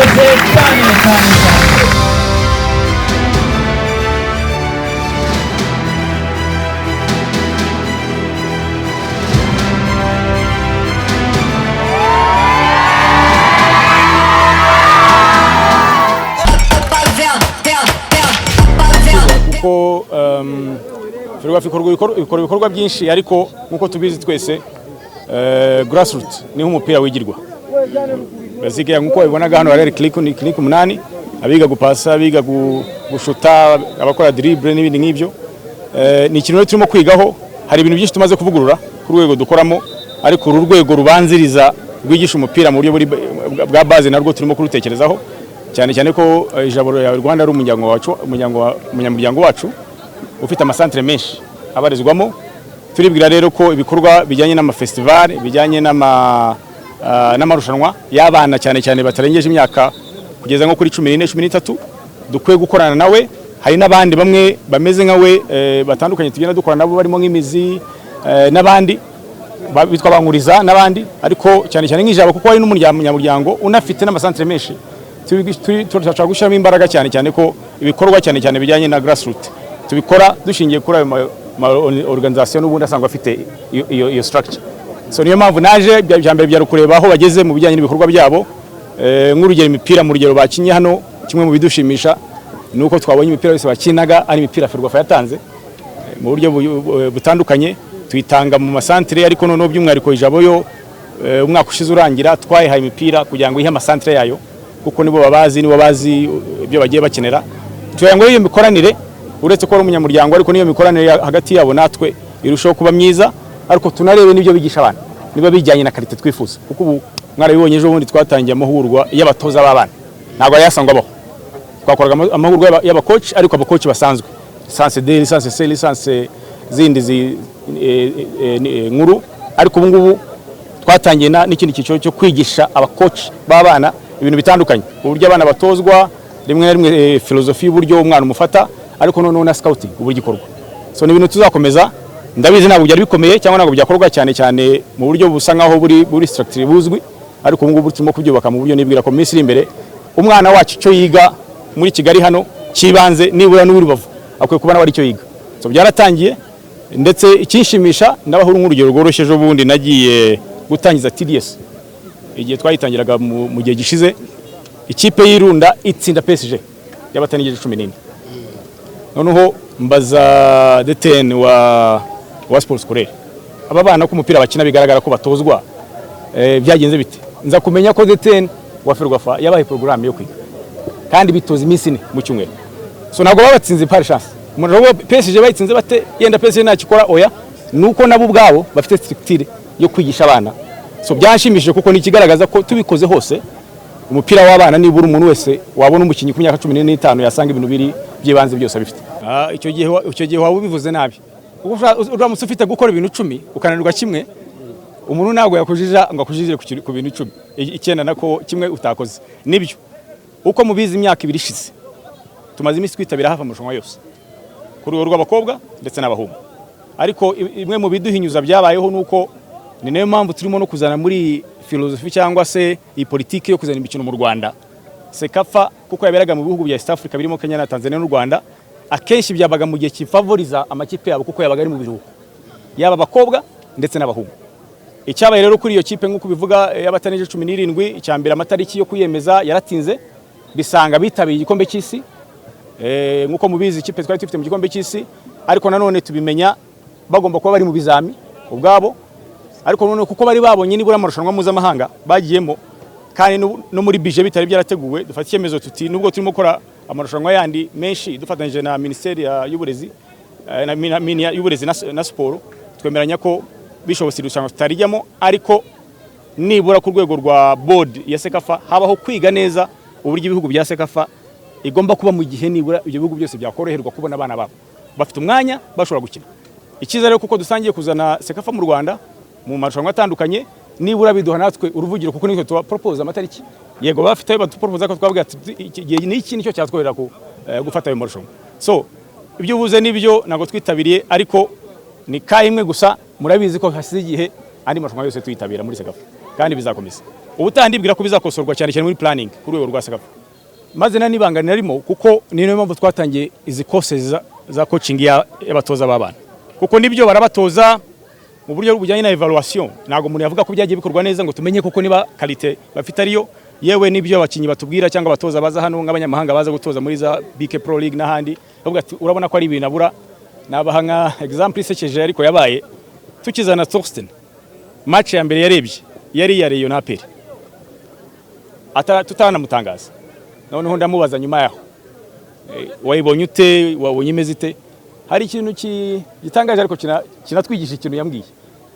murakoze cyane cyane. kuko Ferwafa ikora ibikorwa byinshi ariko nkuko tubizi twese grassroots niho umupira wigirwa. Baziga nkuko bibonaga hano hari click 8 abiga gupasa abiga gushuta abakora dribble n'ibindi nk'ibyo. Ni ikintu turimo kwigaho, hari ibintu byinshi tumaze kuvugurura ku rwego dukoramo, ariko uru rwego rubanziriza rwigisha umupira mu buryo bwa base narwo turimo kurutekerezaho cyane ko ijabo ya Rwanda ari umunyamuryango wacu ufite amasantre menshi abarizwamo. Turibwira rero ko ibikorwa bijyanye n'amafestival bijyanye n'amarushanwa y'abana cyane batarengeje imyaka kugeza nko kuri 14-13 dukwiye gukorana nawe. Hari n'abandi bamwe bameze nkawe batandukanye tugenda dukorana nabo barimo nk'imizi n'abandi bitwa bankuriza n'abandi, ariko cyane nk'ijabo kuko ari n'umunyamuryango unafite n'amasantre menshi. Turashaka gushyiramo imbaraga cyane ko ibikorwa cyane bijyanye na grassroots tubikora dushingiye kuri ayo organisation n'ubundi asangwa afite iyo structure. So niyo mpamvu naje byambere bya kureba aho bageze mu bijyanye n'ibikorwa byabo. Nk'urugero imipira mu rugero bakinye hano, kimwe mu bidushimisha nuko twabonye imipira yose bakinaga ari imipira Ferwafa yatanze mu buryo butandukanye, tuyitanga mu masantre ariko noneho by'umwariko ijabo yo umwaka ushize urangira twayihaye imipira kugira ngo ihe amasantre yayo kuko nibo bazi ibyo bagiye bakenera. Tugira ngo iyo mikoranire uretse ko ari umunyamuryango ariko niyo mikoranire hagati yabo natwe irushaho kuba myiza, ariko tunarebe n'ibyo bigisha abana niba bijyanye na qualité twifuza, kuko ubu mwarabibonye ejo bundi twatangiye amahugurwa y'abatoza b'abana, ntabwo yasangwa abaho. Twakoraga amahugurwa y'abakoci ariko abakoci basanzwe lisansi D, lisansi C, lisansi zindi nkuru, ariko ubu ngubu twatangiye n'ikindi cyiciro cyo kwigisha abakoci b'abana ibintu bitandukanye, uburyo abana batozwa rimwe na rimwe filozofi y'uburyo umwana umufata, ariko noneho na scouting uburyo gikorwa. So ni ibintu tuzakomeza, ndabizi ntabwo byari bikomeye cyangwa ntabwo byakorwa cyane mu buryo busa nkaho buri structure buzwi, ariko ubu ngubu turimo kubyubaka mu buryo nibwira ko minsi iri imbere umwana wacu cyo yiga muri Kigali hano kibanze nibura n'urubavu akwiye kuba nawe ari cyo yiga. So byaratangiye, ndetse ikinshimisha ndabahura nk'urugero rworoshye ejo bundi nagiye gutangiza TDS igihe twayitangiraga mu gihe gishize, ikipe y'Irunda itsinda PSG y'abatanigije 14. Noneho mbaza DTN wa Sports Scolaire aba bana ko umupira bakina bigaragara ko batozwa byagenze bite, nza kumenya ko DTN wa Ferwafa yabaye programme yo kwiga kandi bitoza iminsi 4 mu cyumweru. So ntabwo babatsinze par chance, umuntu rwo PSG bayitsinze bate yenda PSG ntakikora oya, nuko nabo ubwabo bafite structure yo kwigisha abana. So byanshimishije kuko nikigaragaza ko tubikoze hose umupira w'abana nibura umuntu wese wabona umukinyi ku myaka 15 yasanga ibintu biri byibanze byose bifite. Icyo gihe waba ubivuze nabi, uramutse ufite gukora ibintu 10 ukananirwa kimwe, umuntu ntabwo yakujija ngo akujije ku bintu 10 icyenda nako kimwe utakoze. Nibyo uko mubizi imyaka 2 ishize tumaze imisi kwitabira hafa amarushanwa yose kuri urwo rw'abakobwa ndetse n'abahungu, ariko imwe mu biduhinyuza byabayeho nuko ni nayo mpamvu turimo no kuzana muri filozofi cyangwa se iyi politiki yo kuzana imikino mu Rwanda. Sekafa kuko yaberaga mu bihugu bya East Africa birimo Kenya na Tanzania n'u Rwanda, akenshi byabaga mu gihe kifavoriza amakipe yabo kuko yabaga ari mu biruhuko yaba abakobwa ndetse n'abahungu. Icyabaye rero kuri iyo kipe nk'uko bivuga y'abatanije 17, icyambere amatariki yo kuyemeza yaratinze, bisanga bitabiye igikombe cy'isi. Nk'uko mubizi ikipe twari tufite mu gikombe cy'isi, ariko nanone tubimenya bagomba kuba bari mu bizami ubwabo, ariko none kuko bari babonye nibura amarushanwa mpuzamahanga bagiyemo kandi no muri budget bitari byarateguwe, dufata icyemezo tuti nubwo turimo gukora amarushanwa yandi menshi dufatanyije na Ministeri y'Uburezi y'Uburezi na Sport, twemeranya ko bishobotse irushanwa tutarijyamo, ariko nibura ku rwego rwa board ya Sekafa habaho kwiga neza uburyo ibihugu bya Sekafa igomba kuba mu gihe nibura ibyo bihugu byose byakoroherwa kubona abana babo bafite umwanya bashobora gukina. Ikiza rero kuko dusangiye kuzana Sekafa mu Rwanda mu marushanwa atandukanye, nibura biduha natwe uruvugiro kuko nitwe tuba propose amatariki. Yego bafite batupropose ko twabwira igihe ni iki nicyo cyatwerera ko gufata ayo marushanwa. So ibyo ubuze nibyo nago twitabiriye, ariko ni ka imwe gusa murabizi ko hasize igihe andi marushanwa yose tuyitabira muri Sekafa kandi bizakomeza ubutandibwira ko bizakosorwa cyane cyane muri planning kuri rwego rwa Sekafa maze nibanga narimo kuko niyo mpamvu twatangiye izi courses za coaching y'abatoza b'abana kuko nibyo barabatoza mu buryo bujyanye na evaluation nago umuntu yavuga ko byagiye bikorwa neza ngo tumenye kuko niba qualité bafite ariyo yewe nibyo abakinyi batubwira cyangwa abatoza baza hano nk'abanyamahanga baza gutoza muri za BK Pro League n'ahandi bavuga ati urabona ko ari ibintu abura nabahanga example isekeje ariko yabaye tukizana Torsten match ya mbere yarebye yari ya Rayon Aperi tutanamutangaza noneho ndamubaza nyuma yaho wayibonye ute wabonye imeze ite hari ikintu gitangaje ariko kinatwigisha ikintu yambwiye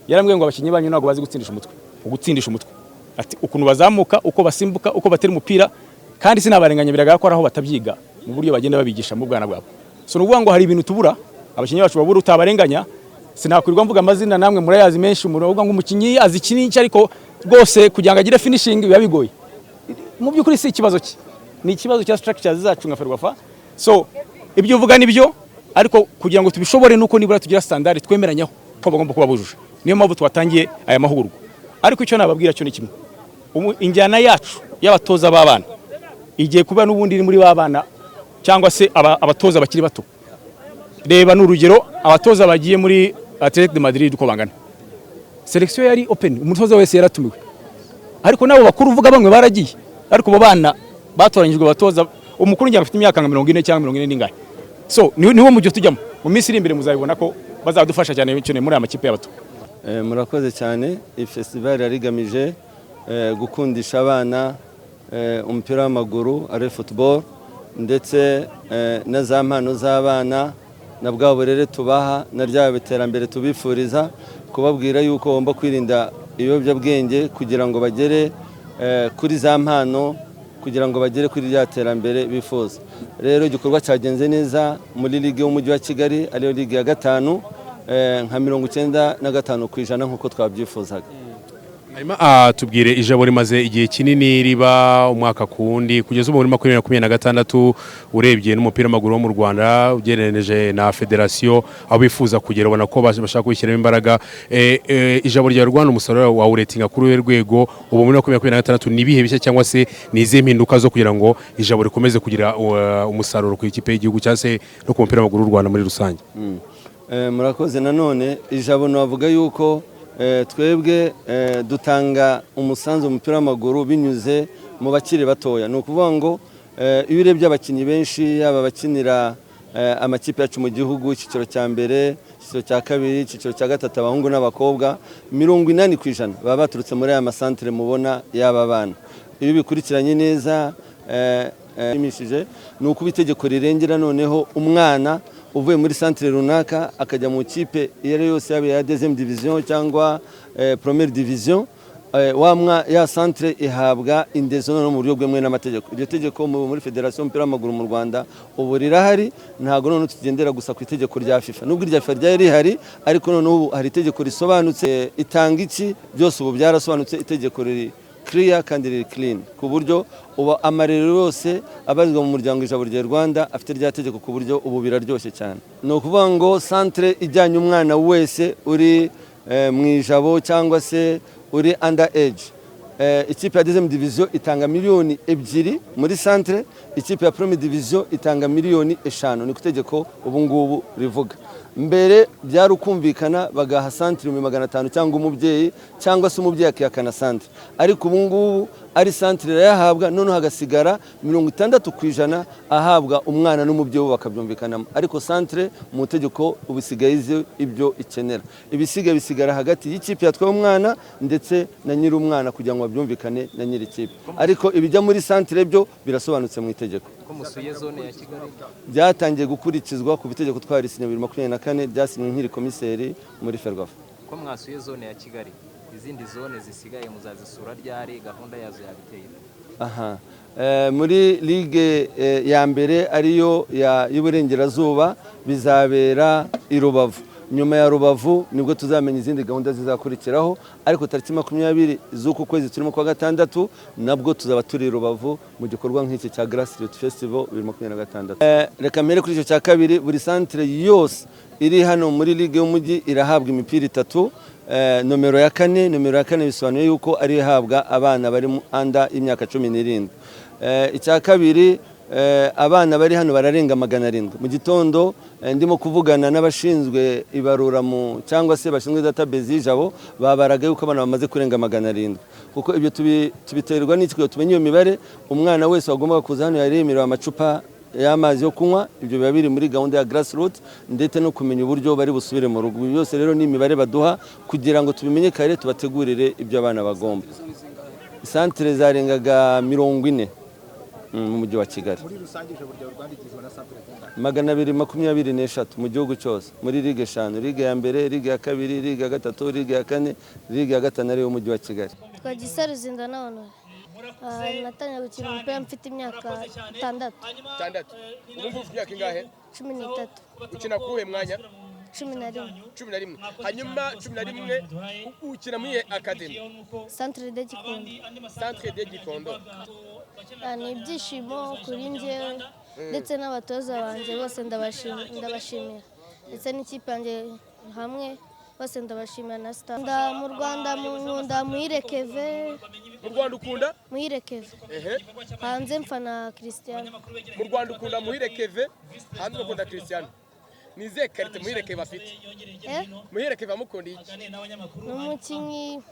yarambwiye ngo abakinyi banyu ntago bazi gutsindisha umutwe ati ukuntu bazamuka uko basimbuka uko batera umupira kandi sinabarenganya biraga ko araho batabyiga mu buryo bagenda babigisha mu bwana bwabo so nuvuga ngo hari ibintu tubura abakinyi bacu babura utabarenganya sinakwirwa mvuga amazina namwe murayazi menshi umuvuga ngo umukinyi azi kiniki ariko rwose kugira ngo agire finishing biba bigoye mu byukuri si ikibazo ni ikibazo cya structures zacu nka Ferwafa so ibyo uvuga nibyo ariko kugira ngo tubishobore nuko nibura tugira standard twemeranyaho ko bagomba kuba bujuje niyo mpamvu twatangiye aya mahugurwa ariko icyo nababwira cyo ni kimwe injyana yacu y'abatoza b'abana igiye kuba n'ubundi muri b'abana cyangwa se abatoza bakiri bato reba n'urugero abatoza bagiye muri Athletic de Madrid uko bangana selection yari open umutoza wese yaratumiwe ariko nabo bakuru uvuga bamwe baragiye ariko bo bana batoranyijwe abatoza umukuru njye afite imyaka 40 cyangwa 40 n'ingahe so niwo mujyo tujyamo mu minsi iri imbere muzabibona ko bazadufasha cyane cyane muri amakipe y'abato. Murakoze cyane iyi festival yarigamije gukundisha abana umupira w'amaguru ari football ndetse na za mpano z'abana na bwa burere tubaha na rya biterambere tubifuriza kubabwira yuko bagomba kwirinda ibiyobyabwenge kugira ngo bagere kuri za mpano kugira ngo bagere kuri rya terambere bifuza. Rero igikorwa cyagenze neza muri ligue y'umujyi wa Kigali ariyo ligue ya 5 nka 95% nkuko twabyifuzaga. Hanyuma tubwire ijabo rimaze igihe kinini riba umwaka kundi kugeza ubu muri 2026 urebye n'umupira w'amaguru wo mu Rwanda ugereranije na federation aho bifuza kugera ubona ko bashaka kwishyiramo imbaraga ijabo rya Rwanda umusaruro wa uretinga kuri rwego ubu muri 2026 nibihe bishya cyangwa se nize impinduka zo kugira ngo ijabo rikomeze kugira umusaruro ku ikipe y'igihugu cyase no ku mupira w'amaguru w'u Rwanda muri rusange. Murakoze nanone ijabo navuga yuko twebwe dutanga umusanzu umupira w'amaguru binyuze mu bakiri batoya no kuvuga ngo iyo urebye abakinyi benshi yaba bakinira amakipe yacu mu gihugu cyiciro cya mbere cyiciro cya kabiri cyiciro cya gatatu abahungu n'abakobwa 80% baba baturutse muri aya masantere mubona yaba bana iyo bikurikiranye neza imishije no kuba itegeko rirengera noneho umwana uvuye muri centre runaka akajya mu kipe iyo yose yabe ya deuxième division cyangwa première division ya centre ihabwa indezo no mu buryo bw'emwe n'amategeko. Iryo tegeko muri federation y'umupira w'amaguru mu Rwanda ubu rirahari ntago none tugendera gusa ku itegeko rya FIFA nubwo irya FIFA ryari rihari ariko none ubu hari itegeko risobanutse itanga iki byose ubu byarasobanutse itegeko riri clear kandi riri clean ku buryo uba amarero yose abarizwa mu muryango ijabo rya Rwanda afite rya tegeko ku buryo ubu biraryoshye cyane. No kuvuga ngo centre ijyanye umwana wese uri mu ijabo cyangwa se uri under age ikipe ya deuxième division itanga miliyoni 2 muri centre ikipe ya première division itanga miliyoni 5 ni kutegeko ubu ngubu rivuga. Mbere byarukumvikana bagaha centre 500 cyangwa umubyeyi cyangwa se umubyeyi akiyakana centre ariko ubu ngubu ari centre yahabwa none hagasigara 60% ahabwa umwana n'umubyeyi bakabyumvikana ariko centre mu tegeko ubisigayize ibyo ikenera bisigara hagati y'ikipe yatwaye umwana ndetse na nyiri umwana kugira ngo babyumvikane na nyiri ikipe ariko ibijya muri centre byo birasobanutse mu itegeko. Ko musuye zone ya Kigali byatangiye gukurikizwa ku bitegeko twarisinya 2024 byasinywe nkiri komiseri muri Ferwafa. Ko mwasuye zone ya Kigali izindi zone zisigaye muzazisura ryari gahunda yazo yabiteye? Aha muri ligue ya mbere ariyo y'Iburengerazuba bizabera i Rubavu. Nyuma ya Rubavu nibwo tuzamenya izindi gahunda zizakurikiraho ariko tariki 20 z'uku kwezi turimo kwa gatandatu nabwo tuzaba turi Rubavu mu gikorwa nk'iki cya Grassroots Festival 2026. Reka mbere kuri icyo cya kabiri buri centre yose iri hano muri ligue y'umujyi irahabwa imipira 3 nomero ya kane bisobanuye yuko ari ihabwa abana bari anda imyaka 17. Icya kabiri abana bari hano bararenga 700 mu gitondo ndimo kuvugana n'abashinzwe ibarura mu cyangwa se bashinzwe database y'ijabo babaraga yuko abana bamaze kurenga 700 kuko ibyo tubiterwa n'iki tumenye iyo mibare umwana wese wagomba kuza hano yaremerewe amacupa y'amazi yo kunywa ibyo biba biri muri gahunda ya grassroots ndetse no kumenya uburyo bari busubire mu rugo byose rero ni imibare baduha kugira ngo tubimenye kare tubategurire ibyo abana bagomba. Centre zarengaga 40 mu mujyi wa Kigali. Muri rusange ijabo rya rwandikizwa na centre zingana 223 mu gihugu cyose muri ligue 5 ligue ya mbere ligue ya kabiri ligue ya gatatu ligue ya kane ligue ya gatanu ari umujyi wa Kigali. Twagisara Ruzinda none natangiye gukina umupira mfite imyaka 6. Ubu ufite imyaka ingahe? 13. Ukina kuhe mwanya? 11. Hanyuma 11 ukina muri academy Centre de Gikondo. Centre de Gikondo. Ni ibyishimo kuri njyewe ndetse n'abatoza banjye bose ndabashimira ndetse n'ikipe yanjye hamwe bose ndabashimira na staff. Mu Rwanda nkunda Muhire Keve. Mu Rwanda ukunda? Muhire Keve. Hanze mfana Cristiano. Mu Rwanda ukunda Muhire Keve, hanze ukunda Cristiano. Nize karite Muhire Keve afite. Muhire Keve amukunda iki? N'umukinnyi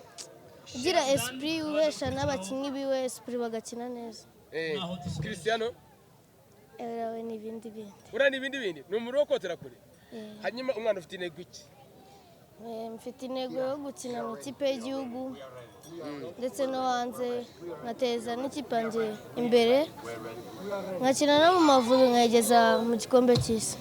ugira esprit uhesha n'abakinnyi biwe esprit bagakina neza. Cristiano? Ewe n'ibindi bindi. Ura n'ibindi bindi? Ni umuro wo kotera kure? Hanyuma umwana ufite intego iki? Mfite intego yo gukina mu ikipe y'igihugu ndetse no hanze nkateza n'ikipe yanjye imbere nkakina no mu Mavubi nkayigeza mu gikombe cy'isi.